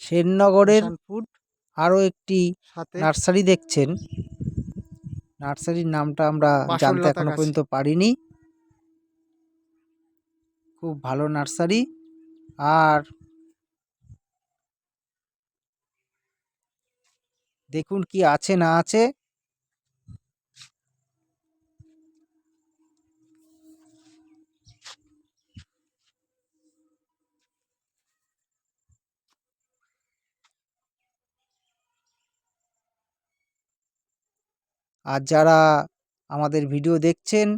সেননগরের food আরও একটি সাথে নার্সারি দেখছেন। নার্সারির নামটা আমরা জানতে বাসরলতা এখনো গাছ। পর্যন্ত পারিনি। খুব ভালো নার্সারি। আর দেখুন কি আছে না আছে। আর যারা আমাদের ভিডিও দেখছেন,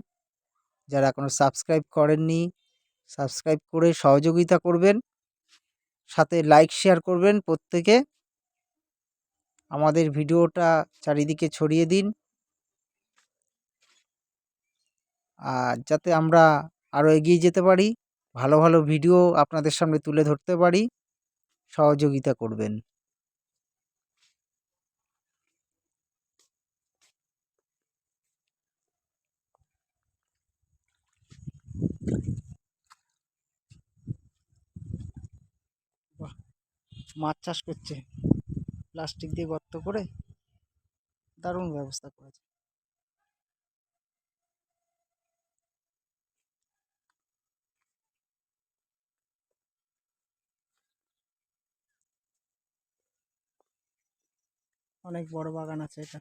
যারা এখনো সাবস্ক্রাইব করেননি, সাবস্ক্রাইব করে সহযোগিতা করবেন, সাথে লাইক শেয়ার করবেন প্রত্যেকে। আমাদের ভিডিওটা চারিদিকে ছড়িয়ে দিন, আর যাতে আমরা আরও এগিয়ে যেতে পারি, ভালো ভালো ভিডিও আপনাদের সামনে তুলে ধরতে পারি, সহযোগিতা করবেন। বাহ, মাছ চাষ করছে প্লাস্টিক দিয়ে গর্ত করে, দারুণ ব্যবস্থা করেছে। অনেক বড় বাগান আছে এটা।